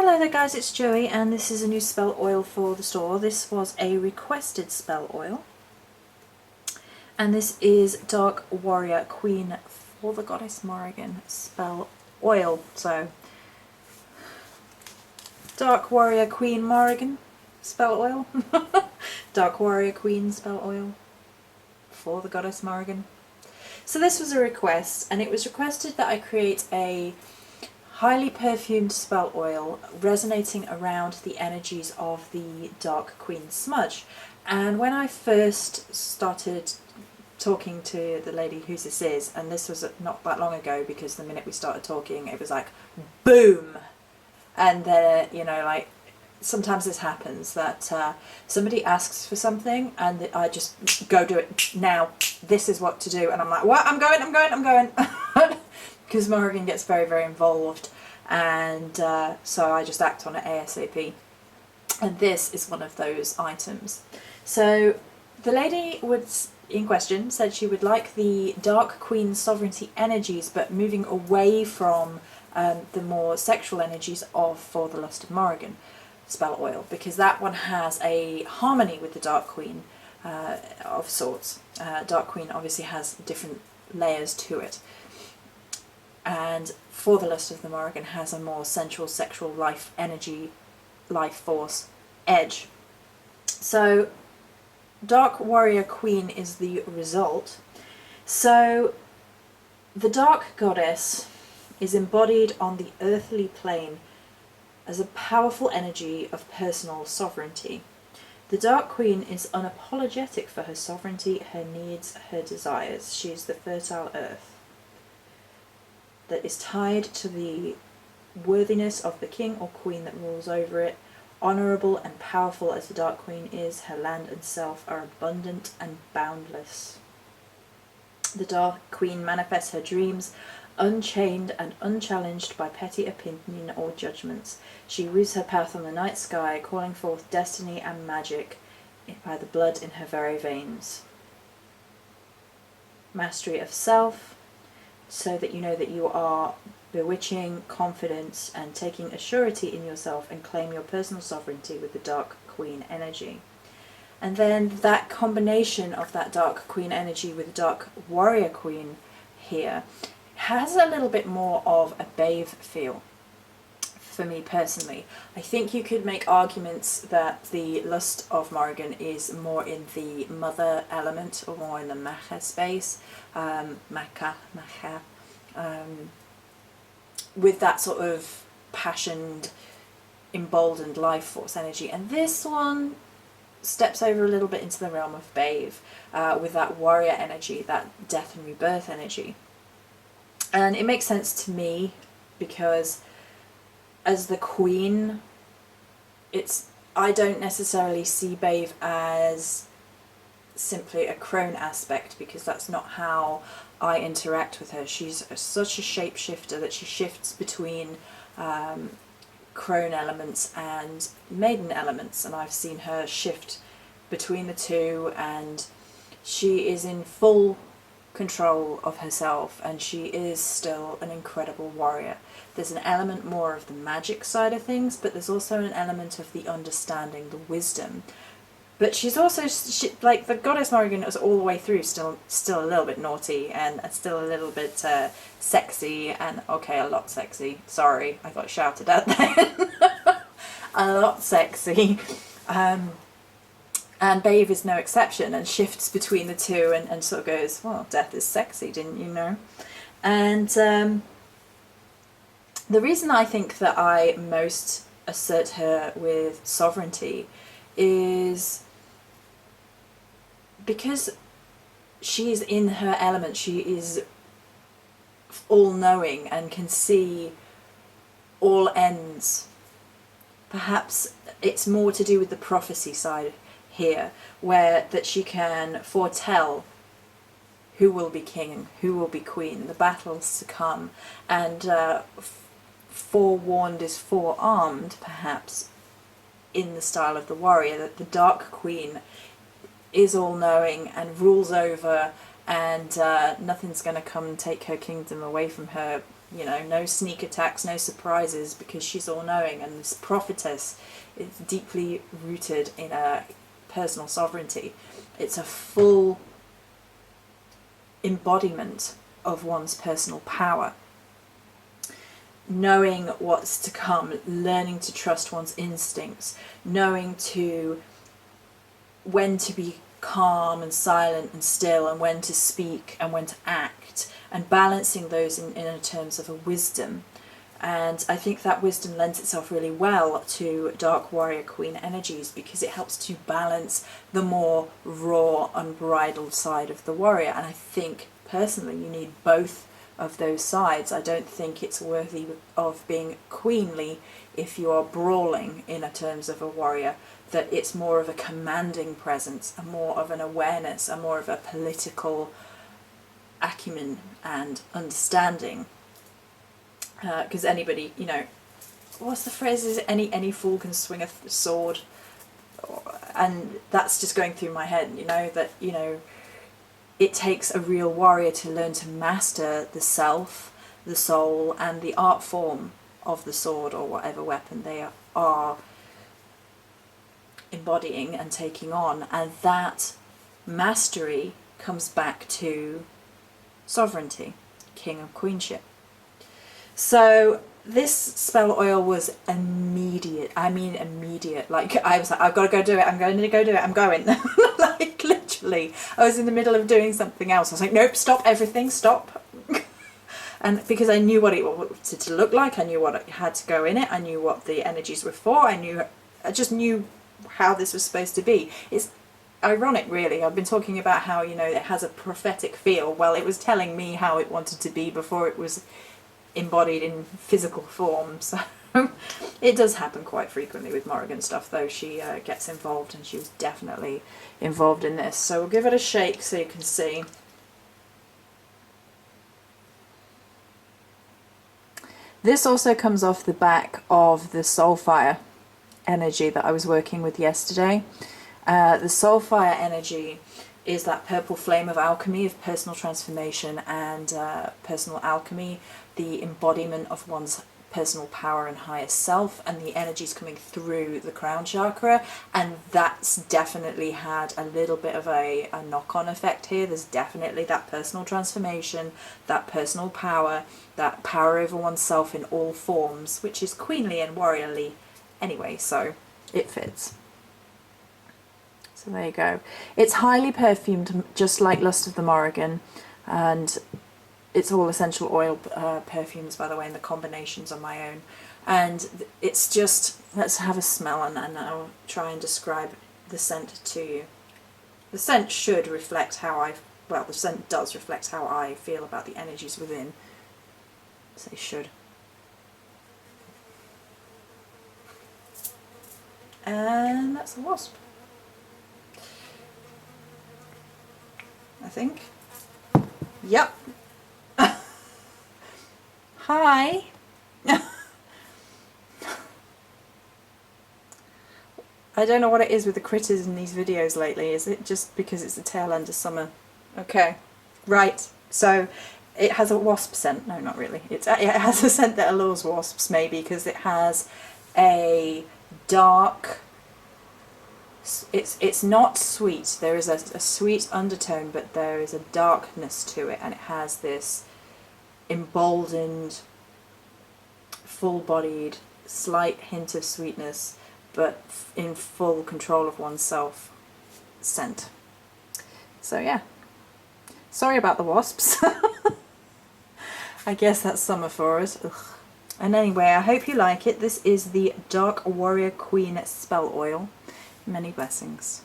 Hello there guys, it's Joey and this is a new spell oil for the store. This was a requested spell oil. And this is Dark Warrior Queen for the Goddess Morrigan spell oil. So, Dark Warrior Queen Morrigan spell oil. Dark Warrior Queen spell oil for the Goddess Morrigan. So this was a request, and it was requested that I create a highly perfumed spell oil resonating around the energies of the Dark Queen smudge. And when I first started talking to the lady whose this is, and this was not that long ago, because the minute we started talking it was like boom, and then like sometimes this happens that somebody asks for something and I just go do it now, this is what to do, and I'm like, what, I'm going because Morrigan gets very, very involved, and so I just act on it ASAP. And this is one of those items. So the lady in question said she would like the Dark Queen sovereignty energies, but moving away from the more sexual energies of For the Lust of Morrigan spell oil, because that one has a harmony with the Dark Queen of sorts. Dark Queen obviously has different layers to it. And For the Lust of the Morrigan has a more sensual, sexual life energy, life force edge. So Dark Warrior Queen is the result. So the Dark Goddess is embodied on the earthly plane as a powerful energy of personal sovereignty. The Dark Queen is unapologetic for her sovereignty, her needs, her desires. She is the fertile earth that is tied to the worthiness of the king or queen that rules over it. Honourable and powerful as the Dark Queen is, her land and self are abundant and boundless. The Dark Queen manifests her dreams, unchained and unchallenged by petty opinion or judgments. She routes her path on the night sky, calling forth destiny and magic by the blood in her very veins. Mastery of self, so that you know that you are bewitching, confidence, and taking a surety in yourself, and claim your personal sovereignty with the Dark Queen energy. And then that combination of that Dark Queen energy with the Dark Warrior Queen here has a little bit more of a Babe feel for me personally. I think you could make arguments that the Lust of Morrigan is more in the mother element, or more in the Macha space, with that sort of passioned, emboldened life force energy. And this one steps over a little bit into the realm of Babe, with that warrior energy, that death and rebirth energy. And it makes sense to me because as the queen, I don't necessarily see Babe as simply a crone aspect, because that's not how I interact with her. She's such a shapeshifter that she shifts between crone elements and maiden elements, and I've seen her shift between the two, and she is in full control of herself, and she is still an incredible warrior. There's an element more of the magic side of things, but there's also an element of the understanding, the wisdom. But she's also, like the Goddess Morrigan is all the way through still a little bit naughty, and still a little bit sexy, and okay, a lot sexy. Sorry, I got shouted at then. A lot sexy. And Babe is no exception, and shifts between the two, and sort of goes, well, death is sexy, didn't you know? And the reason I think that I most assert her with sovereignty is because she's in her element. She is all-knowing and can see all ends. Perhaps it's more to do with the prophecy side here, where that she can foretell who will be king, who will be queen, the battles to come, and forewarned is forearmed, perhaps, in the style of the warrior, that the Dark Queen is all-knowing and rules over, and nothing's going to come and take her kingdom away from her You know, no sneak attacks, no surprises, because she's all-knowing, and this prophetess is deeply rooted in a personal sovereignty. It's a full embodiment of one's personal power. Knowing what's to come, learning to trust one's instincts, knowing when to be calm and silent and still, and when to speak and when to act, and balancing those in terms of a wisdom. And I think that wisdom lends itself really well to Dark Warrior Queen energies, because it helps to balance the more raw, unbridled side of the warrior. And I think personally you need both of those sides. I don't think it's worthy of being queenly if you are brawling in terms of a warrior, that it's more of a commanding presence, a more of an awareness, a more of a political acumen and understanding. Because anybody, you know, what's the phrase, is it any fool can swing a sword? And that's just going through my head, you know, that, you know, it takes a real warrior to learn to master the self, the soul, and the art form of the sword or whatever weapon they are embodying and taking on. And that mastery comes back to sovereignty, king of queenship. So this spell oil was immediate. I mean immediate. Like, I was like, I've got to go do it. I'm going to go do it. I'm going. Like, literally. I was in the middle of doing something else. I was like, nope, stop everything, stop. And because I knew what it wanted to look like, I knew what it had to go in it, I knew what the energies were for, I just knew how this was supposed to be. It's ironic, really. I've been talking about how, you know, it has a prophetic feel. Well, it was telling me how it wanted to be before it was embodied in physical form. So it does happen quite frequently with Morrigan stuff, though. She gets involved, and she was definitely involved in this. So we'll give it a shake so you can see. This also comes off the back of the Soulfire energy that I was working with yesterday. The Soulfire energy is that purple flame of alchemy, of personal transformation and personal alchemy, the embodiment of one's personal power and higher self, and the energies coming through the crown chakra. And that's definitely had a little bit of a knock-on effect here. There's definitely that personal transformation, that personal power, that power over oneself in all forms, which is queenly and warriorly anyway, so it fits. So there you go. It's highly perfumed, just like Lust of the Morrigan, and it's all essential oil perfumes, by the way, and the combinations are my own. And it's just, let's have a smell, and I'll try and describe the scent to you. The scent should reflect how the scent does reflect how I feel about the energies within. So it should. And that's a wasp, I think. Yep. Hi. I don't know what it is with the critters in these videos lately. Is it just because it's the tail end of summer? Okay, right. So it has a wasp scent. No, not really. It has a scent that allures wasps, maybe, because it has a dark... It's not sweet. There is a sweet undertone, but there is a darkness to it, and it has this emboldened, full-bodied, slight hint of sweetness, but in full control of oneself scent. So yeah, sorry about the wasps. I guess that's summer for us. Ugh. And anyway, I hope you like it. This is the Dark Warrior Queen Spell Oil. Many blessings.